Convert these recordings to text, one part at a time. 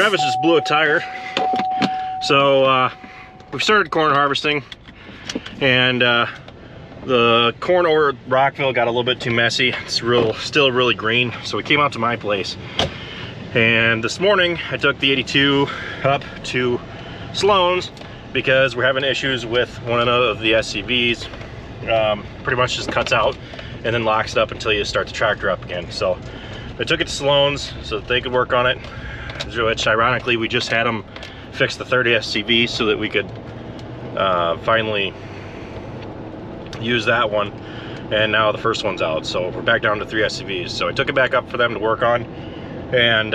Travis just blew a tire. So we've started corn harvesting, and the corn over at Rockville got a little bit too messy. It's still really green. So we came out to my place, and this morning I took the 82 up to Sloan's because we're having issues with one of the SCVs. Pretty much just cuts out and then locks it up until you start the tractor up again. So I took it to Sloan's so that they could work on it, which ironically we just had them fix the 30 SCV so that we could finally use that one, and now the first one's out, so we're back down to 3 SCVs. So I took it back up for them to work on, and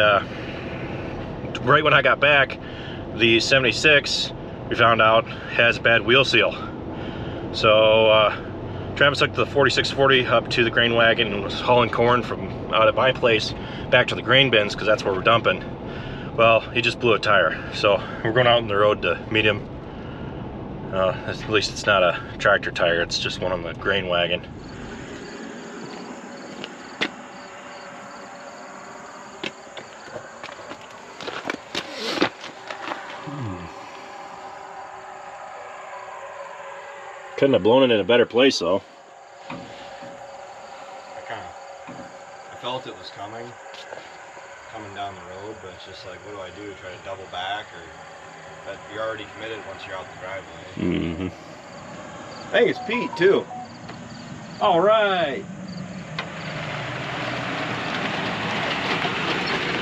right when I got back, the 76 we found out has bad wheel seal. So Travis took the 4640 up to the grain wagon and was hauling corn from out at my place back to the grain bins because that's where we're dumping. Well, he just blew a tire, so we're going out on the road to meet him. At least it's not a tractor tire, it's just one on the grain wagon. Couldn't have blown it in a better place though. I felt it was coming down the road, but it's just like, what do I do? Try to double back, or that you're already committed once you're out the driveway. I think it's Pete too. All right.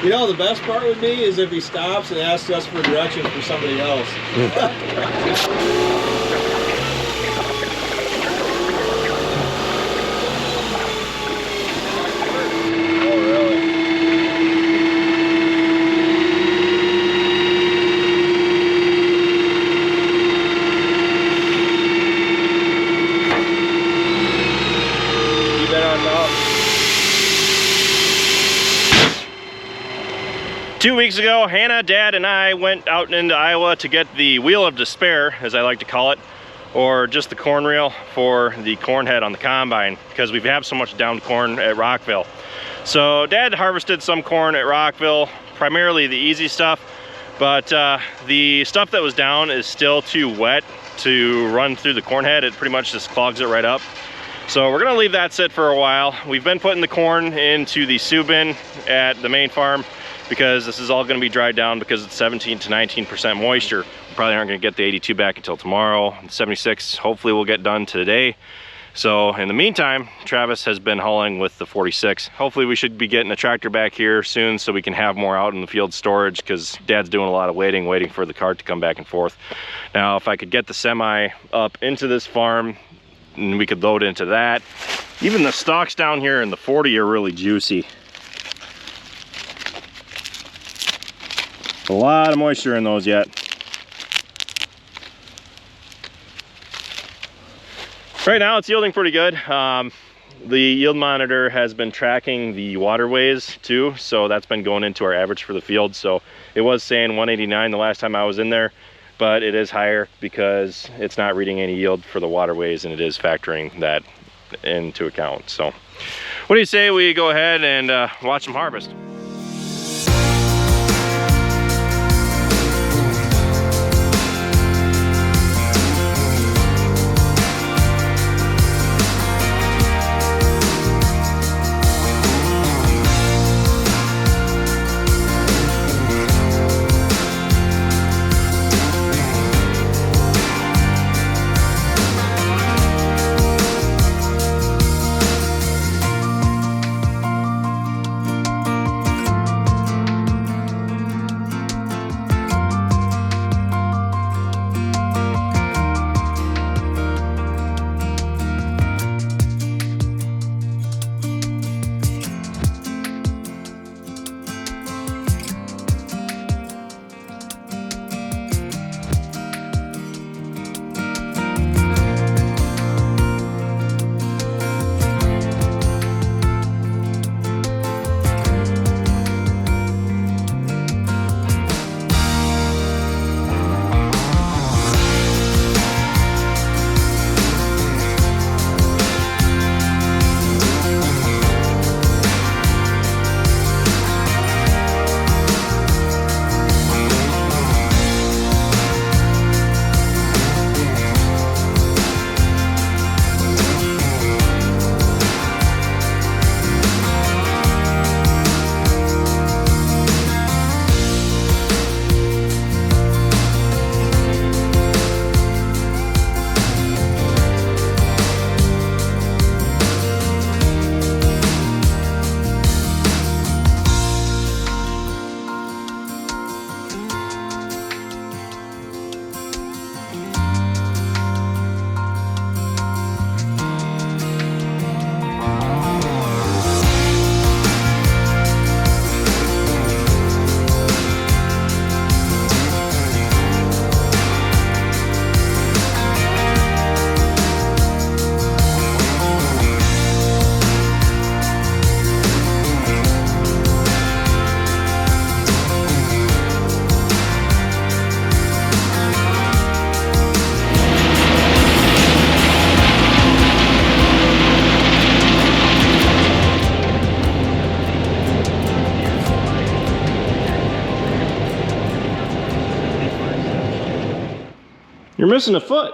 You know, the best part would be is if he stops and asks us for directions for somebody else. Two weeks ago, Hannah, Dad, and I went out into Iowa to get the wheel of despair, as I like to call it, or just the corn reel for the corn head on the combine, because we have so much downed corn at Rockville. So Dad harvested some corn at Rockville, primarily the easy stuff, but the stuff that was down is still too wet to run through the corn head. It pretty much just clogs it right up. So we're gonna leave that sit for a while. We've been putting the corn into the Sioux bin at the main farm, because this is all going to be dried down because it's 17 to 19% moisture. We probably aren't going to get the 82 back until tomorrow. The 76 hopefully will get done today. So in the meantime, Travis has been hauling with the 46. Hopefully we should be getting a tractor back here soon so we can have more out in the field storage, because Dad's doing a lot of waiting for the cart to come back and forth. Now if I could get the semi up into this farm and we could load into that. Even the stalks down here in the 40 are really juicy. A lot of moisture in those yet. Right now it's yielding pretty good. The yield monitor has been tracking the waterways too, so that's been going into our average for the field. So it was saying 189 the last time I was in there, but it is higher because it's not reading any yield for the waterways, and it is factoring that into account. So what do you say we go ahead and watch them harvest? You're missing a foot.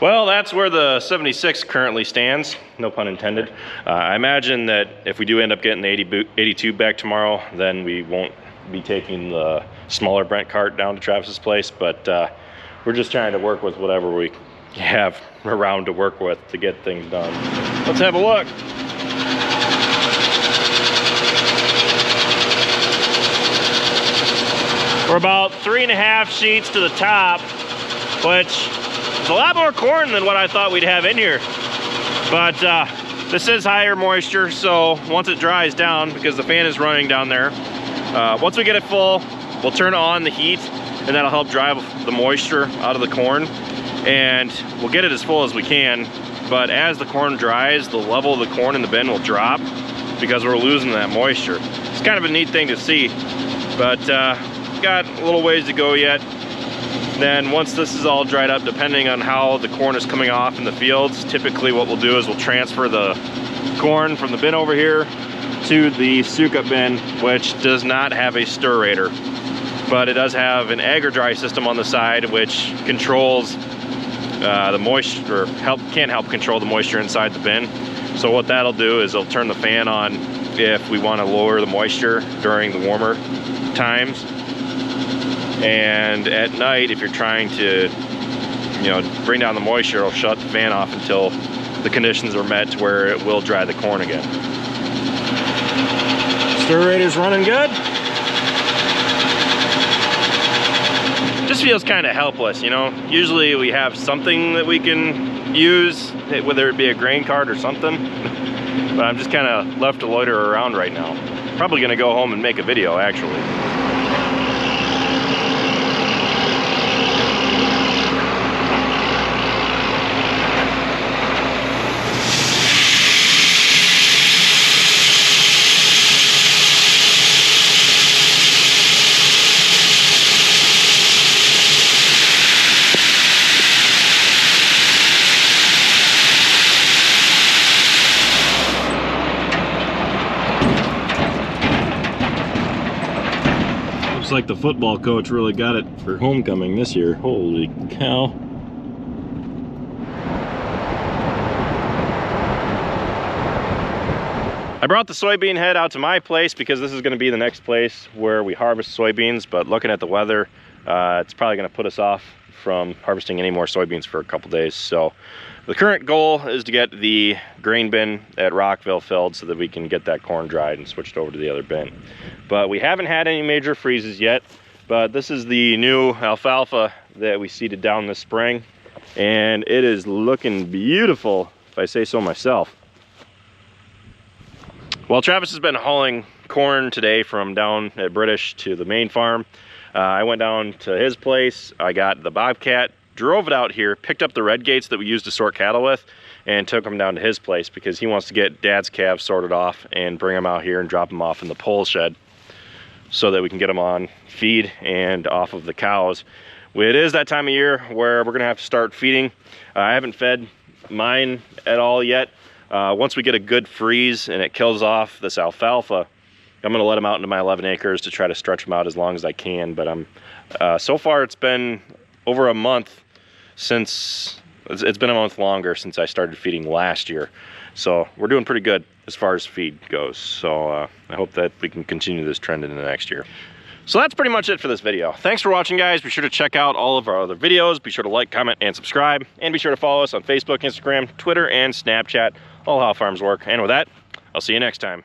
Well, that's where the 76 currently stands, no pun intended. I imagine that if we do end up getting the 82 back tomorrow, then we won't be taking the smaller Brent cart down to Travis's place, but we're just trying to work with whatever we have around to work with to get things done. Let's have a look. We're about 3.5 sheets to the top, which is a lot more corn than what I thought we'd have in here. But this is higher moisture, so once it dries down, because the fan is running down there, once we get it full, we'll turn on the heat, and that'll help drive the moisture out of the corn, and we'll get it as full as we can. But as the corn dries, the level of the corn in the bin will drop because we're losing that moisture. It's kind of a neat thing to see, but got a little ways to go yet. Then once this is all dried up, depending on how the corn is coming off in the fields, typically what we'll do is we'll transfer the corn from the bin over here to the Suka bin, which does not have a stirrator, but it does have an agri-dry system on the side, which controls the moisture, can help control the moisture inside the bin. So what that'll do is it'll turn the fan on if we want to lower the moisture during the warmer times. And at night, if you're trying to, bring down the moisture, it'll shut the fan off until the conditions are met to where it will dry the corn again. Stirrator's running good. Just feels kind of helpless, Usually we have something that we can use, whether it be a grain cart or something. But I'm just kind of left to loiter around right now. Probably gonna go home and make a video, actually. Like the football coach really got it for homecoming this year. Holy cow. I brought the soybean head out to my place because this is going to be the next place where we harvest soybeans, but looking at the weather, it's probably going to put us off from harvesting any more soybeans for a couple days. So the current goal is to get the grain bin at Rockville filled so that we can get that corn dried and switched over to the other bin. But we haven't had any major freezes yet, but this is the new alfalfa that we seeded down this spring, and it is looking beautiful, if I say so myself. Well, Travis has been hauling corn today from down at British to the main farm. I went down to his place, I got the Bobcat, drove it out here, picked up the red gates that we used to sort cattle with, and took them down to his place because he wants to get Dad's calves sorted off and bring them out here and drop them off in the pole shed so that we can get them on feed and off of the cows. It is that time of year where we're gonna have to start feeding. I haven't fed mine at all yet. Once we get a good freeze and it kills off this alfalfa, I'm gonna let them out into my 11 acres to try to stretch them out as long as I can. But so far it's been over a month since, it's been a month longer since I started feeding last year. So we're doing pretty good as far as feed goes. So I hope that we can continue this trend into the next year. So that's pretty much it for this video. Thanks for watching, guys. Be sure to check out all of our other videos. Be sure to like, comment, and subscribe. And be sure to follow us on Facebook, Instagram, Twitter, and Snapchat. All how farms work. And with that, I'll see you next time.